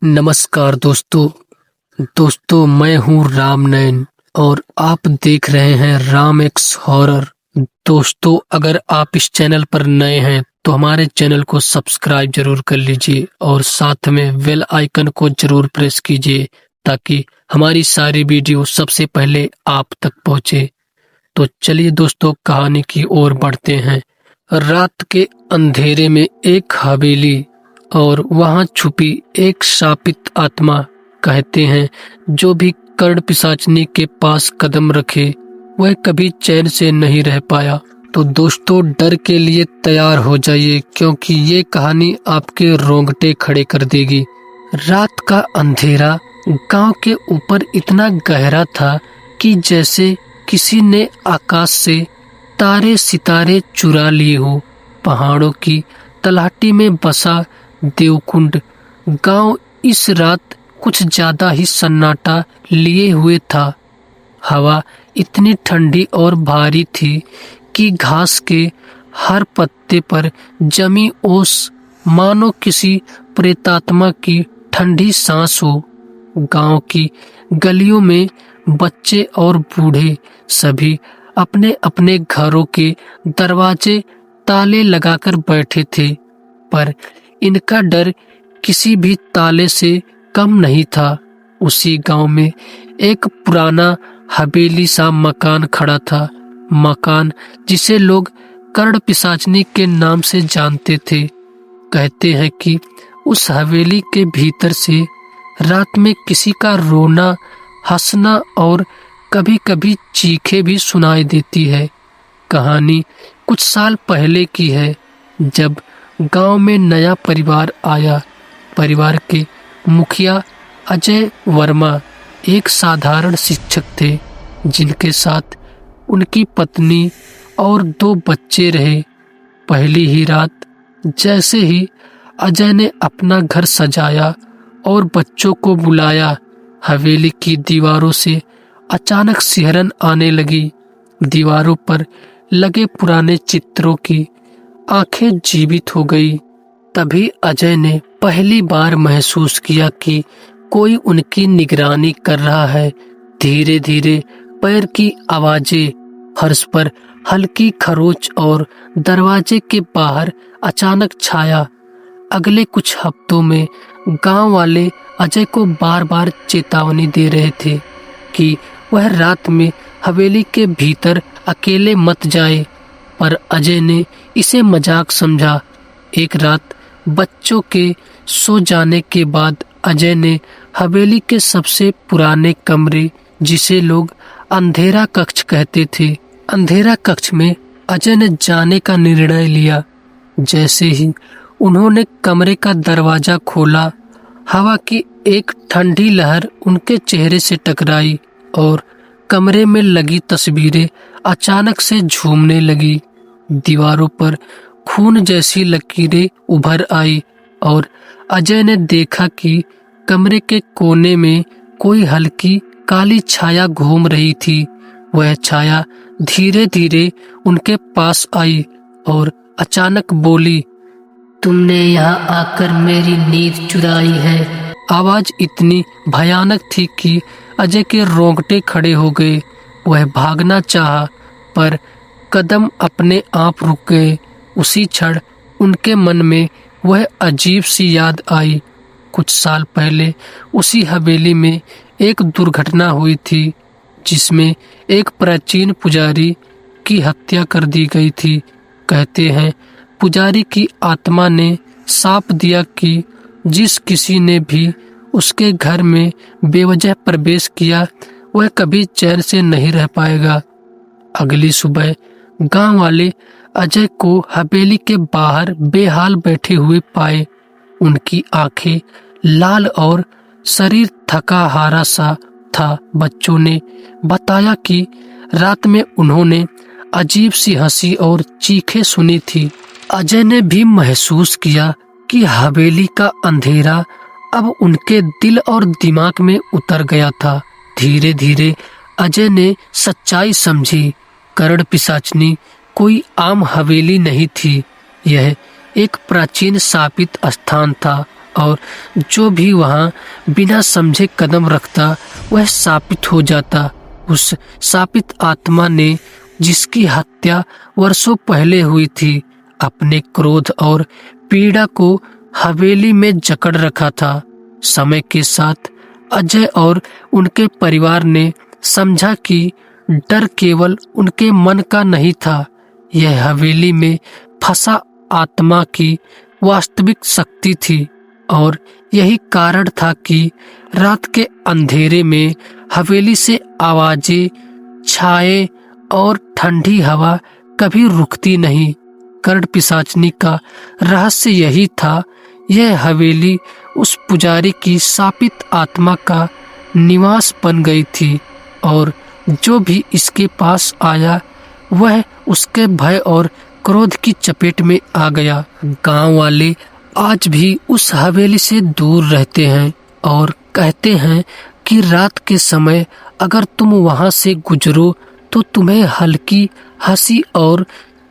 नमस्कार दोस्तों मैं हूँ रामनयन और आप देख रहे हैं राम एक्स हॉरर। दोस्तों, अगर आप इस चैनल पर नए हैं तो हमारे चैनल को सब्सक्राइब जरूर कर लीजिए और साथ में बेल आइकन को जरूर प्रेस कीजिए ताकि हमारी सारी वीडियो सबसे पहले आप तक पहुंचे। तो चलिए दोस्तों, कहानी की ओर बढ़ते हैं। रात के अंधेरे में एक हवेली और वहां छुपी एक शापित आत्मा। कहते हैं जो भी कर्ण पिशाचनी के पास कदम रखे वह कभी चैन से नहीं रह पाया। तो दोस्तों, डर के लिए तैयार हो जाइए क्योंकि ये कहानी आपके रोंगटे खड़े कर देगी। रात का अंधेरा गांव के ऊपर इतना गहरा था कि जैसे किसी ने आकाश से तारे सितारे चुरा लिए हो। पहाड़ों की तलहटी में बसा देवकुंड गांव इस रात कुछ ज्यादा ही सन्नाटा लिए हुए था। हवा इतनी ठंडी और भारी थी कि घास के हर पत्ते पर जमी ओस मानो किसी प्रेतात्मा की ठंडी सांस हो। गांव की गलियों में बच्चे और बूढ़े सभी अपने अपने घरों के दरवाजे ताले लगाकर बैठे थे, पर इनका डर किसी भी ताले से कम नहीं था। उसी गांव में एक पुराना हवेली सा मकान खड़ा था। मकान जिसे लोग कर्ण पिशाचनी के नाम से जानते थे। कहते हैं कि उस हवेली के भीतर से रात में किसी का रोना, हंसना और कभी-कभी चीखें भी सुनाई देती है। कहानी कुछ साल पहले की है, जब गांव में नया परिवार आया। परिवार के मुखिया अजय वर्मा एक साधारण शिक्षक थे जिनके साथ उनकी पत्नी और 2 बच्चे रहे। पहली ही रात जैसे ही अजय ने अपना घर सजाया और बच्चों को बुलाया, हवेली की दीवारों से अचानक सिहरन आने लगी। दीवारों पर लगे पुराने चित्रों की आंखें जीवित हो गई। तभी अजय ने पहली बार महसूस किया कि कोई उनकी निगरानी कर रहा है। धीरे धीरे पैर की आवाजें, फर्श पर हल्की खरोच और दरवाजे के बाहर अचानक छाया। अगले कुछ हफ्तों में गांव वाले अजय को बार बार चेतावनी दे रहे थे कि वह रात में हवेली के भीतर अकेले मत जाए, पर अजय ने इसे मजाक समझा। एक रात बच्चों के सो जाने के बाद अजय ने हवेली के सबसे पुराने कमरे, जिसे लोग अंधेरा कक्ष कहते थे, अंधेरा कक्ष में अजय ने जाने का निर्णय लिया। जैसे ही उन्होंने कमरे का दरवाजा खोला, हवा की एक ठंडी लहर उनके चेहरे से टकराई और कमरे में लगी तस्वीरें अचानक से झूमने लगी। दीवारों पर खून जैसी लकीरें उभर आई और अजय ने देखा कि कमरे के कोने में कोई हल्की काली छाया घूम रही थी। वह छाया धीरे धीरे उनके पास आई और अचानक बोली, तुमने यहाँ आकर मेरी नींद चुराई है। आवाज इतनी भयानक थी कि अजय के रोंगटे खड़े हो गए। वह भागना चाहा, पर कदम अपने आप रुक गए। उसी क्षण उनके मन में वह अजीब सी याद आई। कुछ साल पहले उसी हवेली में एक दुर्घटना हुई थी जिसमें एक प्राचीन पुजारी की हत्या कर दी गई थी। कहते हैं पुजारी की आत्मा ने शाप दिया कि जिस किसी ने भी उसके घर में बेवजह प्रवेश किया वह कभी चैन से नहीं रह पाएगा। अगली सुबह गांव वाले अजय को हवेली के बाहर बेहाल बैठे हुए पाए। उनकी आंखें लाल और शरीर थका हारा सा था। बच्चों ने बताया कि रात में उन्होंने अजीब सी हंसी और चीखें सुनी थी। अजय ने भी महसूस किया कि हवेली का अंधेरा अब उनके दिल और दिमाग में उतर गया था। धीरे धीरे अजय ने सच्चाई समझी। कर्ण पिशाचनी कोई आम हवेली नहीं थी, यह एक प्राचीन शापित स्थान था और जो भी वहाँ बिना समझे कदम रखता वह शापित हो जाता। उस शापित आत्मा ने, जिसकी हत्या वर्षों पहले हुई थी, अपने क्रोध और पीड़ा को हवेली में जकड़ रखा था। समय के साथ अजय और उनके परिवार ने समझा कि डर केवल उनके मन का नहीं था, यह हवेली में फंसा आत्मा की वास्तविक शक्ति थी। और यही कारण था कि रात के अंधेरे में हवेली से आवाजें, छाए और ठंडी हवा कभी रुकती नहीं। कर्ण पिशाचनी का रहस्य यही था, यह हवेली उस पुजारी की शापित आत्मा का निवास बन गई थी और जो भी इसके पास आया वह उसके भय और क्रोध की चपेट में आ गया। गांव वाले आज भी उस हवेली से दूर रहते हैं और कहते हैं कि रात के समय अगर तुम वहां से गुजरो तो तुम्हें हल्की हंसी और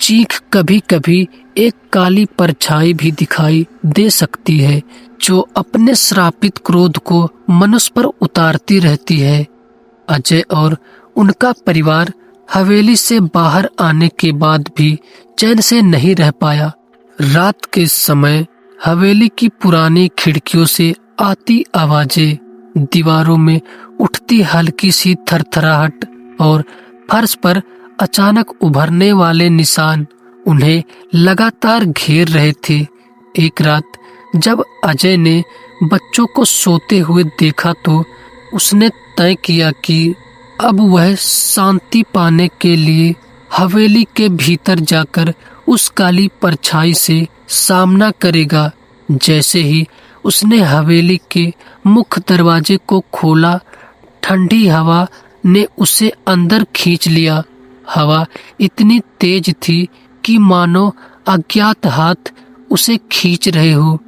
चीख, कभी कभी एक काली परछाई भी दिखाई दे सकती है, जो अपने श्रापित क्रोध को मनुष्य पर उतारती रहती है। अजय और उनका परिवार हवेली से बाहर आने के बाद भी चैन से नहीं रह पाया। रात के समय हवेली की पुरानी खिड़कियों से आती आवाजें, दीवारों में उठती हल्की सी थरथराहट और फर्श पर अचानक उभरने वाले निशान उन्हें लगातार घेर रहे थे। एक रात जब अजय ने बच्चों को सोते हुए देखा तो उसने तय किया कि अब वह शांति पाने के लिए हवेली के भीतर जाकर उस काली परछाई से सामना करेगा। जैसे ही उसने हवेली के मुख्य दरवाजे को खोला, ठंडी हवा ने उसे अंदर खींच लिया। हवा इतनी तेज थी कि मानो अज्ञात हाथ उसे खींच रहे हो।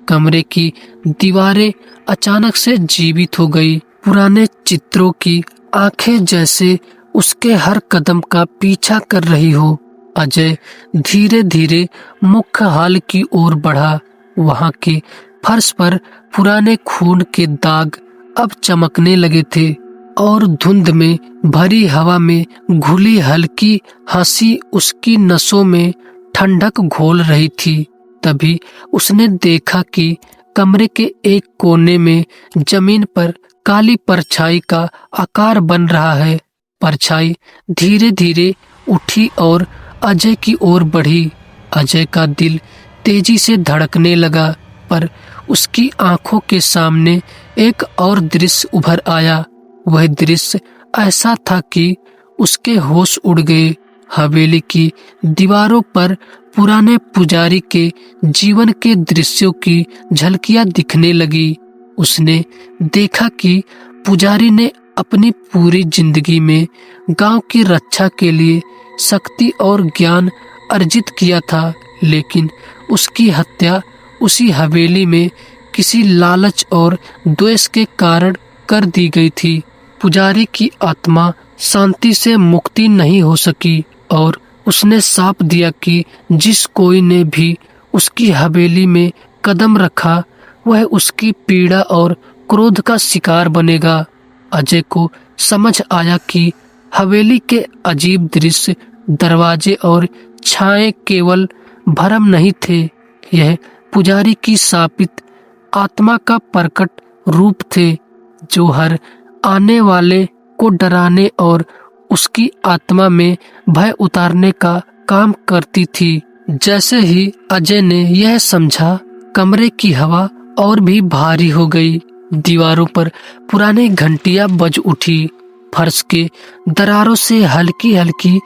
कमरे की दीवारें अचानक से जीवित हो गई। पुराने चित्रों की आंखें जैसे उसके हर कदम का पीछा कर रही हो। अजय धीरे धीरे मुख्य हॉल की ओर बढ़ा। वहां के फर्श पर पुराने खून के दाग अब चमकने लगे थे और धुंध में भरी हवा में घुली हल्की हंसी उसकी नसों में ठंडक घोल रही थी। तभी उसने देखा कि कमरे के एक कोने में जमीन पर काली परछाई का आकार बन रहा है। परछाई धीरे धीरे उठी और अजय की ओर बढ़ी। अजय का दिल तेजी से धड़कने लगा, पर उसकी आंखों के सामने एक और दृश्य उभर आया। वह दृश्य ऐसा था कि उसके होश उड़ गए। हवेली की दीवारों पर पुराने पुजारी के जीवन के दृश्यों की झलकियां दिखने लगी। उसने देखा कि पुजारी ने अपनी पूरी जिंदगी में गांव की रक्षा के लिए शक्ति और ज्ञान अर्जित किया था, लेकिन उसकी हत्या उसी हवेली में किसी लालच और द्वेष के कारण कर दी गई थी। पुजारी की आत्मा शांति से मुक्ति नहीं हो सकी और उसने शाप दिया कि जिस कोई ने भी उसकी हवेली में कदम रखा वह उसकी पीड़ा और क्रोध का शिकार बनेगा। अजय को समझ आया कि हवेली के अजीब दृश्य, दरवाजे और छाएं केवल भ्रम नहीं थे, यह पुजारी की शापित आत्मा का प्रकट रूप थे, जो हर आने वाले को डराने और उसकी आत्मा में भय उतारने का काम करती थी। जैसे ही अजय ने यह समझा, कमरे की हवा और भी भारी हो गई। दीवारों पर पुरानी घंटियां बज उठी। फर्श के दरारों से हल्की हल्की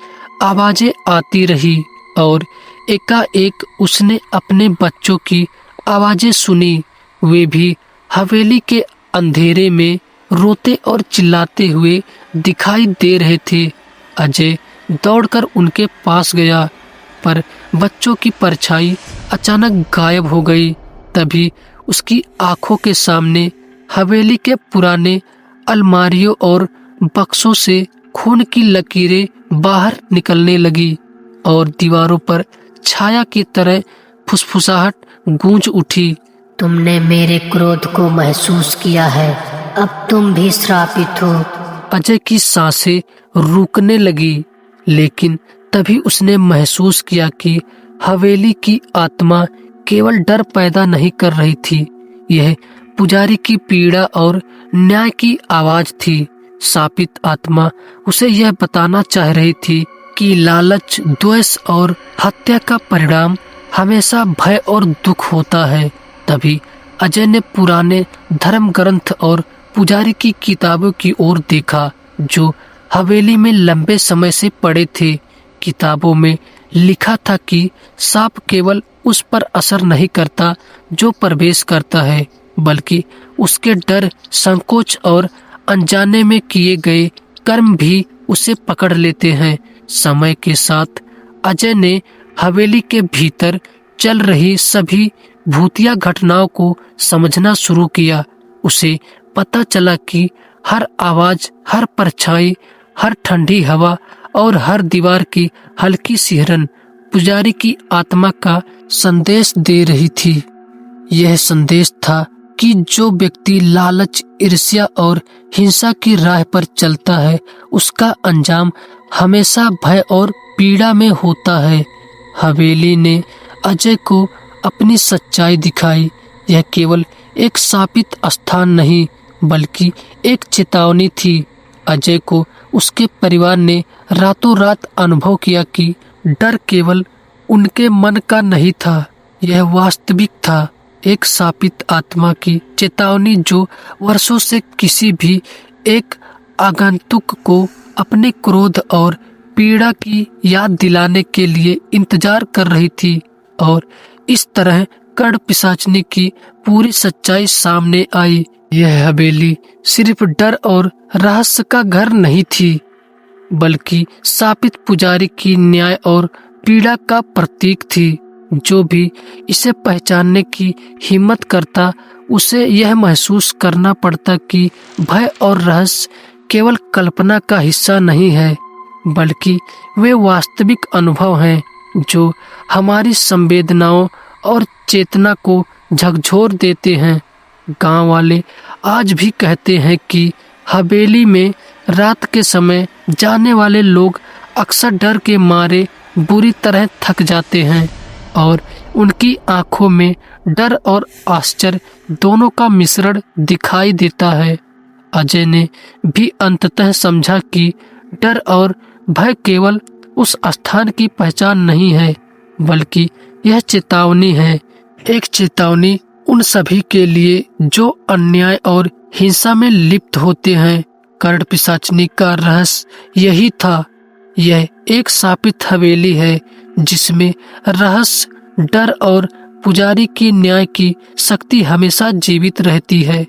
आवाजें आती रही और एकाएक उसने अपने बच्चों की आवाजें सुनी। वे भी हवेली के अंधेरे में रोते और चिल्लाते हुए दिखाई दे रहे थे। अजय दौड़कर उनके पास गया, पर बच्चों की परछाई अचानक गायब हो गई। तभी उसकी आंखों के सामने हवेली के पुराने अलमारियों और बक्सों से खून की लकीरें बाहर निकलने लगी और दीवारों पर छाया की तरह फुसफुसाहट गूंज उठी। तुमने मेरे क्रोध को महसूस किया है, अब तुम भी श्रापित हो। अजय की सांसें रुकने लगी, लेकिन तभी उसने महसूस किया कि हवेली की आत्मा केवल डर पैदा नहीं कर रही थी, यह पुजारी की पीड़ा और न्याय की आवाज थी। शापित आत्मा उसे यह बताना चाह रही थी कि लालच, द्वेष और हत्या का परिणाम हमेशा भय और दुख होता है। तभी अजय ने पुराने धर्म ग्रंथ और पुजारी की किताबों की ओर देखा, जो हवेली में लंबे समय से पड़े थे। किताबों में लिखा था कि सांप केवल उस पर असर नहीं करता जो प्रवेश करता है, बल्कि उसके डर, संकोच और अनजाने में किए गए कर्म भी उसे पकड़ लेते हैं। समय के साथ अजय ने हवेली के भीतर चल रही सभी भूतिया घटनाओं को समझना शुरू किया। उसे पता चला कि हर आवाज, हर परछाई, हर ठंडी हवा और हर दीवार की हल्की सिहरन पुजारी की आत्मा का संदेश दे रही थी। यह संदेश था कि जो व्यक्ति लालच, ईर्ष्या और हिंसा की राह पर चलता है, उसका अंजाम हमेशा भय और पीड़ा में होता है। हवेली ने अजय को अपनी सच्चाई दिखाई। यह केवल एक शापित स्थान नहीं, बल्कि एक चेतावनी थी। अजय को उसके परिवार ने रातों रात अनुभव किया कि डर केवल उनके मन का नहीं था, यह वास्तविक था। एक शापित आत्मा की चेतावनी जो वर्षों से किसी भी एक आगंतुक को अपने क्रोध और पीड़ा की याद दिलाने के लिए इंतजार कर रही थी। और इस तरह कर्ण पिशाचनी की पूरी सच्चाई सामने आई। यह हवेली सिर्फ डर और रहस्य का घर नहीं थी, बल्कि शापित पुजारी की न्याय और पीड़ा का प्रतीक थी। जो भी इसे पहचानने की हिम्मत करता, उसे यह महसूस करना पड़ता कि भय और रहस्य केवल कल्पना का हिस्सा नहीं है, बल्कि वे वास्तविक अनुभव हैं जो हमारी संवेदनाओं और चेतना को झकझोर देते हैं। गांव वाले आज भी कहते हैं कि हवेली में रात के समय जाने वाले लोग अक्सर डर के मारे बुरी तरह थक जाते हैं और उनकी आंखों में डर और आश्चर्य दोनों का मिश्रण दिखाई देता है। अजय ने भी अंततः समझा कि डर और भय केवल उस स्थान की पहचान नहीं है, बल्कि यह चेतावनी है। एक चेतावनी उन सभी के लिए जो अन्याय और हिंसा में लिप्त होते हैं। कर्ण पिशाचनी का रहस्य यही था। यह एक शापित हवेली है जिसमें रहस्य, डर और पुजारी की न्याय की शक्ति हमेशा जीवित रहती है।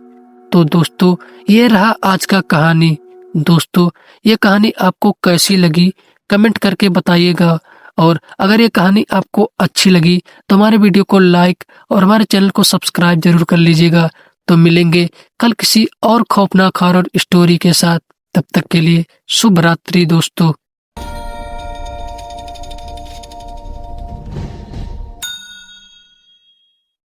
तो दोस्तों, ये रहा आज का कहानी। दोस्तों, ये कहानी आपको कैसी लगी कमेंट करके बताइएगा। और अगर ये कहानी आपको अच्छी लगी तो हमारे वीडियो को लाइक और हमारे चैनल को सब्सक्राइब जरूर कर लीजिएगा। तो मिलेंगे कल किसी और खौफनाक हॉरर स्टोरी के साथ। तब तक के लिए शुभ रात्रि दोस्तों।